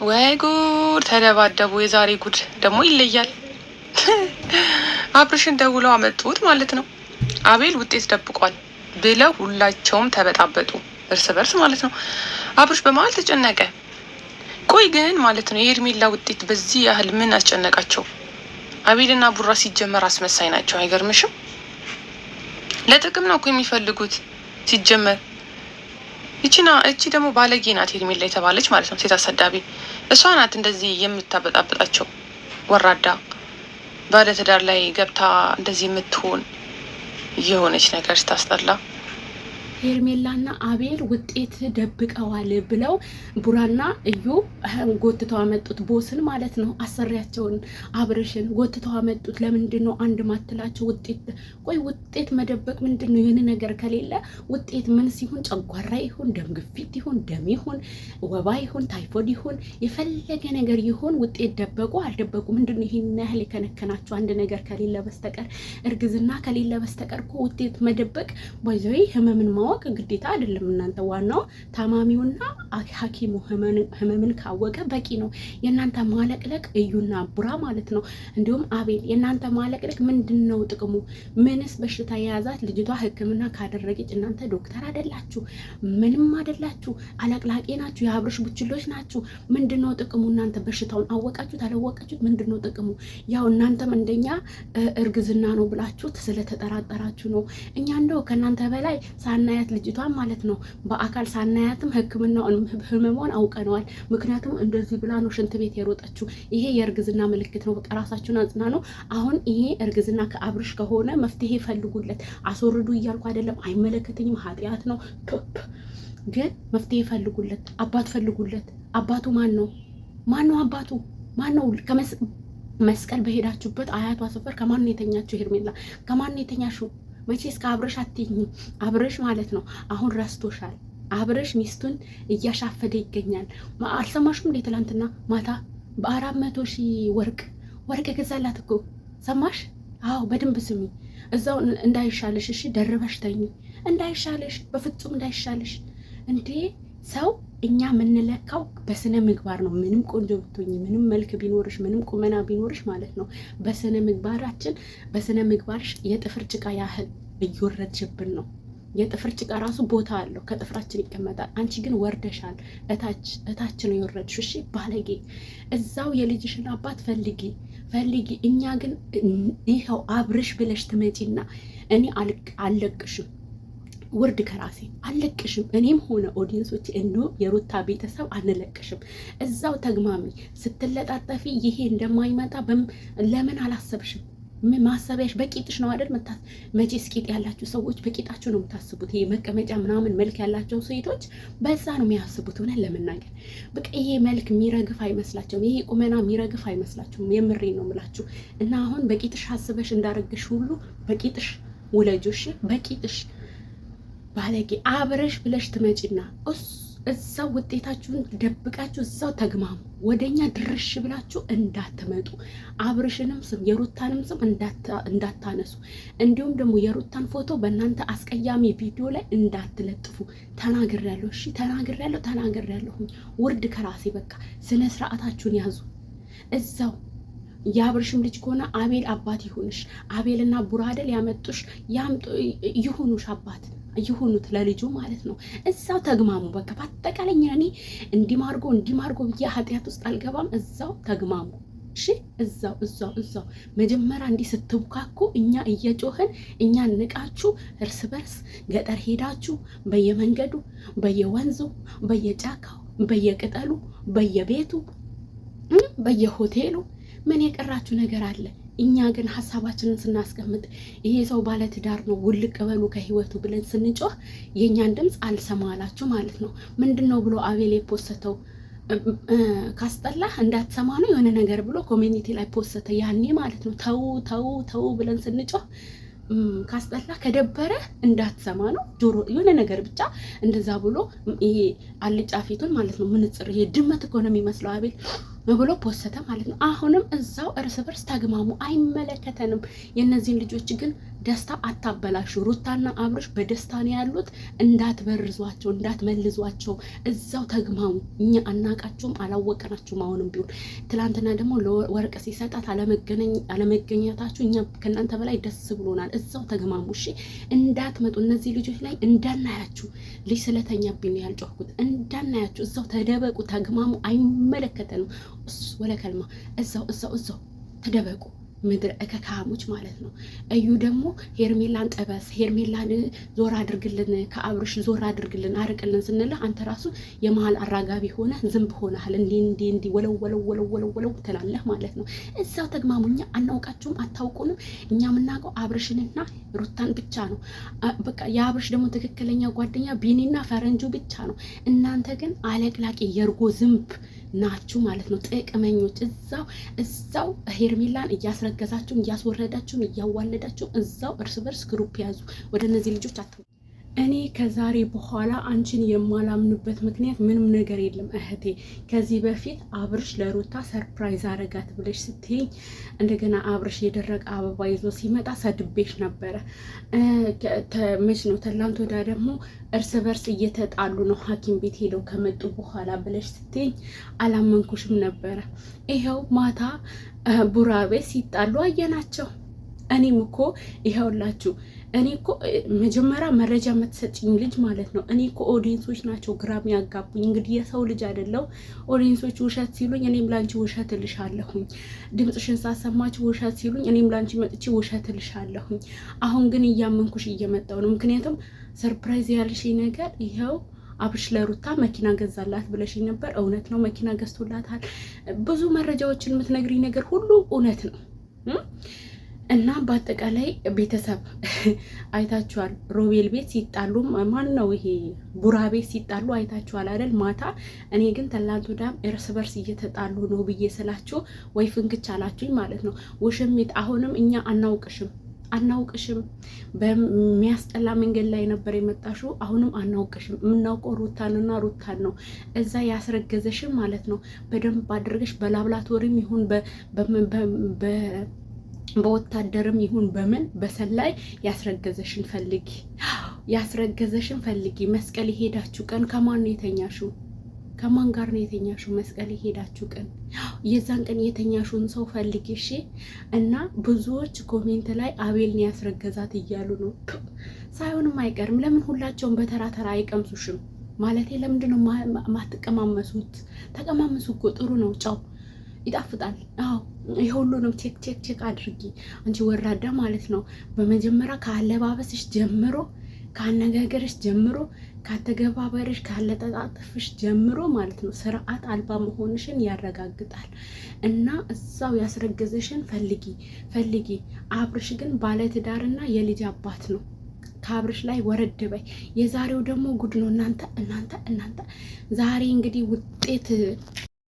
ወይ ጉድ! ተደባደቡ። የዛሬ ጉድ ደግሞ ይለያል። አብርሽን ደውለው አመጡት ማለት ነው። አቤል ውጤት ደብቋል ብለው ሁላቸውም ተበጣበጡ እርስ በርስ ማለት ነው። አብርሽ በመሀል ተጨነቀ። ቆይ ግን ማለት ነው የሄርሜላ ውጤት በዚህ ያህል ምን አስጨነቃቸው? አቤልና ቡራ ሲጀመር አስመሳይ ናቸው። አይገርምሽም? ለጥቅም ነው እኮ የሚፈልጉት ሲጀመር። እቺ ደግሞ ባለጌ ናት ሄርሜላ የተባለች ማለት ነው፣ ሴት አሰዳቢ። እሷ ናት እንደዚህ የምታበጣብጣቸው። ወራዳ ባለትዳር ላይ ገብታ እንደዚህ የምትሆን የሆነች ነገር ስታስጠላ። ሄርሜላና አቤል ውጤት ደብቀዋል ብለው ቡራና እዩ ጎትተው አመጡት። ቦስን ማለት ነው፣ አሰሪያቸውን አብርሽን ጎትተው አመጡት። ለምንድን ነው አንድ ማትላቸው? ውጤት ቆይ ውጤት መደበቅ ምንድን ነው? የሆነ ነገር ከሌለ ውጤት ምን ሲሆን ጨጓራ ይሁን ደም ግፊት ይሁን ደም ይሁን ወባ ይሁን ታይፎይድ ይሁን የፈለገ ነገር ይሁን ውጤት ደበቁ አልደበቁ ምንድን ነው ይሄን ያህል የከነከናቸው? አንድ ነገር ከሌለ በስተቀር እርግዝና ከሌለ በስተቀር እኮ ውጤት መደበቅ ባይዘይ ህመምን ማወቅ ግዴታ አይደለም። እናንተ ዋናው ታማሚውና ሐኪሙ ህመምን ካወቀ በቂ ነው። የእናንተ ማለቅለቅ እዩና ቡራ ማለት ነው፣ እንዲሁም አቤል የእናንተ ማለቅለቅ ምንድነው ጥቅሙ? ምንስ በሽታ የያዛት ልጅቷ ህክምና ካደረገች? እናንተ ዶክተር አይደላችሁ፣ ምንም አይደላችሁ፣ አለቅላቄ ናችሁ፣ የአብርሽ ቡችሎች ናችሁ። ምንድነው ጥቅሙ? እናንተ በሽታውን አወቃችሁት አላወቃችሁት ምንድነው ጥቅሙ? ያው እናንተም እንደኛ እርግዝና ነው ብላችሁት ስለተጠራጠራችሁ ነው። እኛ እንደው ከእናንተ በላይ ሳናያት ልጅቷን ማለት ነው በአካል ሳናያትም ህመሟን አውቀነዋል። ምክንያቱም እንደዚህ ብላ ነው ሽንት ቤት የሮጠችው። ይሄ የእርግዝና ምልክት ነው። በቃ ራሳችሁን አጽና ነው። አሁን ይሄ እርግዝና ከአብርሽ ከሆነ መፍትሄ ፈልጉለት። አስወርዱ እያልኩ አይደለም፣ አይመለከተኝም፣ ኃጢአት ነው። ግን መፍትሄ ፈልጉለት፣ አባት ፈልጉለት። አባቱ ማን ነው? ማን ነው አባቱ? ማን ነው? መስቀል በሄዳችሁበት አያቷ ሰፈር ከማን ነው የተኛችሁ? ሄርሜላ ከማን ነው የተኛችሁ? መቼስ ከአብርሽ አትይኝ። አብርሽ ማለት ነው አሁን ረስቶሻል። አብርሽ ሚስቱን እያሻፈደ ይገኛል። አልሰማሽም እንዴ? ትላንትና ማታ በ400,000 ወርቅ ገዛላት እኮ ሰማሽ? አዎ በደንብ ስሚ። እዛው እንዳይሻለሽ እሺ፣ ደርበሽ ተኝ። እንዳይሻለሽ፣ በፍጹም እንዳይሻለሽ። እንዴ ሰው እኛ የምንለካው በስነ ምግባር ነው። ምንም ቆንጆ ብትሆኝ፣ ምንም መልክ ቢኖርሽ፣ ምንም ቁመና ቢኖርሽ ማለት ነው በስነ ምግባራችን፣ በስነ ምግባርሽ የጥፍር ጭቃ ያህል እየወረድሽብን ነው። የጥፍር ጭቃ ራሱ ቦታ አለው፣ ከጥፍራችን ይቀመጣል። አንቺ ግን ወርደሻል፣ እታች ነው የወረድሽው። እሺ ባለጌ፣ እዛው የልጅሽን አባት ፈልጊ። እኛ ግን ይኸው አብርሽ ብለሽ ትመጪና እኔ አልለቅሽም፣ ውርድ ከራሴ አልለቅሽም። እኔም ሆነ ኦዲየንሶች እንዲሁም የሩታ ቤተሰብ አንለቅሽም። እዛው ተግማሚ ስትለጣጠፊ ይሄ እንደማይመጣ ለምን አላሰብሽም? ማሰቢያሽ በቂጥሽ ነው አይደል? መቼስ ቂጥ ያላችሁ ሰዎች በቂጣችሁ ነው የምታስቡት። ይሄ መቀመጫ ምናምን መልክ ያላቸው ሴቶች በዛ ነው የሚያስቡት። ሆነን ለመናገር በቃ ይሄ መልክ የሚረግፍ አይመስላቸውም። ይሄ ቁመና የሚረግፍ አይመስላቸውም። የምሬ ነው የምላችሁ። እና አሁን በቂጥሽ አስበሽ እንዳረግሽ ሁሉ በቂጥሽ ውለጆሽ፣ በቂጥሽ ባለጌ አብረሽ ብለሽ ትመጪና እዛው ውጤታችሁን ደብቃችሁ እዛው ተግማሙ። ወደኛ ድርሽ ብላችሁ እንዳትመጡ። አብርሽንም ስም የሩታንም ስም እንዳታነሱ። እንዲሁም ደግሞ የሩታን ፎቶ በእናንተ አስቀያሚ ቪዲዮ ላይ እንዳትለጥፉ ተናግሬያለሁ። እሺ ተናግሬያለሁ። ውርድ ከራሴ በቃ ስነ ስርዓታችሁን ያዙ። እዛው የአብርሽም ልጅ ከሆነ አቤል አባት ይሁንሽ። አቤልና ቡራደል ያመጡሽ ይሁኑሽ አባት ይሁኑት ለልጁ ማለት ነው። እዛው ተግማሙ። በቃ በአጠቃላይ እኔ እንዲማርጎ ብዬ ኃጢአት ውስጥ አልገባም። እዛው ተግማሙ። እሺ እዛው መጀመሪያ እንዲህ ስትቡካኩ እኛ እየጮህን እኛ ንቃችሁ እርስ በርስ ገጠር ሄዳችሁ በየመንገዱ በየወንዙ በየጫካው በየቅጠሉ በየቤቱ በየሆቴሉ ምን የቀራችሁ ነገር አለ? እኛ ግን ሀሳባችንን ስናስቀምጥ ይሄ ሰው ባለትዳር ነው ውልቅ በሉ ከህይወቱ ብለን ስንጮህ የእኛን ድምፅ አልሰማላችሁ ማለት ነው። ምንድን ነው ብሎ አቤል የፖስተው ካስጠላህ እንዳትሰማ ነው የሆነ ነገር ብሎ ኮሚኒቲ ላይ ፖስተ ያኔ ማለት ነው። ተው ብለን ስንጮህ ካስጠላህ ከደበረ እንዳትሰማ ነው። ጆሮ የሆነ ነገር ብቻ እንደዛ ብሎ ይሄ አልጫ ፊቱን ማለት ነው ምንጽር ይሄ ድመት እኮ ነው የሚመስለው አቤል ብሎ ፖሰተ ማለት ነው። አሁንም እዛው እርስ በርስ ተግማሙ፣ አይመለከተንም። የእነዚህን ልጆች ግን ደስታ አታበላሹ። ሩታና አብርሽ በደስታ ነው ያሉት። እንዳትበርዟቸው፣ እንዳትመልዟቸው፣ እዛው ተግማሙ። እኛ አናቃቸውም፣ አላወቀናቸውም። አሁንም ቢሆን ትላንትና ደግሞ ለወርቅ ሲሰጣት አለመገኘታችሁ እኛ ከእናንተ በላይ ደስ ብሎናል። እዛው ተግማሙ እሺ። እንዳትመጡ እነዚህ ልጆች ላይ እንዳናያችሁ። ልጅ ስለተኛብኝ ነው ያልጮህኩት። እንዳናያችሁ፣ እዛው ተደበቁ፣ ተግማሙ፣ አይመለከተንም። ወለ ከልማ እዛው ተደበቁ። ምድር እከካሞች ማለት ነው። እዩ ደግሞ ሄርሜላን ጠበስ፣ ሄርሜላን ዞር አድርግልን፣ ከአብርሽ ዞር አድርግልን፣ አርቅልን ስንልህ አንተ ራሱ የመሀል አራጋቢ ሆነ ዝንብ ሆነሃል። እንዲ ወለው ትላለህ ማለት ነው። እዛው ተግማሙ። እኛ አናውቃችሁም፣ አታውቁንም። እኛ የምናውቀው አብርሽንና ሩታን ብቻ ነው። በቃ የአብርሽ ደግሞ ትክክለኛ ጓደኛ ቢኒና ፈረንጁ ብቻ ነው። እናንተ ግን አለቅላቂ የእርጎ ዝንብ ናችሁ ማለት ነው። ጥቅመኞች እዛው ሄርሜላን እያስረገዛችሁም እያስወረዳችሁም እያዋለዳችሁም እዛው እርስ በርስ ግሩፕ ያዙ። ወደ እነዚህ ልጆች እኔ ከዛሬ በኋላ አንቺን የማላምንበት ምክንያት ምንም ነገር የለም እህቴ። ከዚህ በፊት አብርሽ ለሩታ ሰርፕራይዝ አረጋት ብለሽ ስትይኝ እንደገና አብርሽ የደረቀ አበባ ይዞ ሲመጣ ሰድቤሽ ነበረ። መች ነው ትላንት ወዳ ደግሞ እርስ በርስ እየተጣሉ ነው ሐኪም ቤት ሄደው ከመጡ በኋላ ብለሽ ስትይኝ አላመንኩሽም ነበረ። ይኸው ማታ ቡራ ቤት ሲጣሉ አየናቸው። እኔም እኮ ይኸውላችሁ፣ እኔ እኮ መጀመሪያ መረጃ የምትሰጭኝ ልጅ ማለት ነው። እኔ እኮ ኦዲየንሶች ናቸው ግራም ያጋቡኝ። እንግዲህ የሰው ልጅ አይደለው። ኦዲየንሶች ውሸት ሲሉኝ እኔም ላንቺ ውሸት እልሻለሁኝ። ድምፅሽን ሳሰማችሁ ውሸት ሲሉኝ እኔም ላንቺ መጥቼ ውሸት እልሻለሁኝ። አሁን ግን እያመንኩሽ እየመጣው ነው። ምክንያቱም ሰርፕራይዝ ያልሽኝ ነገር ይኸው አብርሽ ለሩታ መኪና ገዛላት ብለሽኝ ነበር። እውነት ነው፣ መኪና ገዝቶላታል። ብዙ መረጃዎችን የምትነግሪኝ ነገር ሁሉ እውነት ነው። እና በአጠቃላይ ቤተሰብ አይታችኋል። ሮቤል ቤት ሲጣሉ ማን ነው ይሄ ቡራ ቤት ሲጣሉ አይታችኋል አይደል? ማታ እኔ ግን ትላንት ወዲያም እርስ በርስ እየተጣሉ ነው ብዬ ስላችሁ ወይ ፍንክች አላችሁኝ ማለት ነው። ውሽሚት አሁንም እኛ አናውቅሽም። በሚያስጠላ መንገድ ላይ ነበር የመጣሽው። አሁንም አናውቅሽም። የምናውቀው ሩታንና ሩታን ነው። እዛ ያስረገዘሽም ማለት ነው። በደንብ አድርገሽ በላብራቶሪም ይሁን በወታደርም ይሁን በምን በሰላይ ያስረገዘሽን ፈልጊ። መስቀል የሄዳችሁ ቀን ከማን ነው የተኛሽው? ከማን ጋር ነው የተኛሽው? መስቀል የሄዳችሁ ቀን የዛን ቀን የተኛሽውን ሰው ፈልጊ እሺ። እና ብዙዎች ኮሜንት ላይ አቤል ነው ያስረገዛት እያሉ ነው። ሳይሆንም አይቀርም። ለምን ሁላቸውም በተራ ተራ አይቀምሱሽም? ማለቴ ለምንድን ነው ማትቀማመሱት? ተቀማመሱ እኮ ጥሩ ነው። ጫው ይጣፍጣል። አዎ የሁሉንም ቼክ አድርጊ። አንቺ ወራዳ ማለት ነው። በመጀመሪያ ከአለባበስሽ ጀምሮ፣ ከአነጋገርሽ ጀምሮ፣ ካተገባበርሽ፣ ካለጠጣጥፍሽ ጀምሮ ማለት ነው ስርዓት አልባ መሆንሽን ያረጋግጣል። እና እዛው ያስረገዘሽን ፈልጊ። አብርሽ ግን ባለትዳርና የልጅ አባት ነው። ከአብርሽ ላይ ወረድ በይ። የዛሬው ደግሞ ጉድ ነው። እናንተ ዛሬ እንግዲህ ውጤት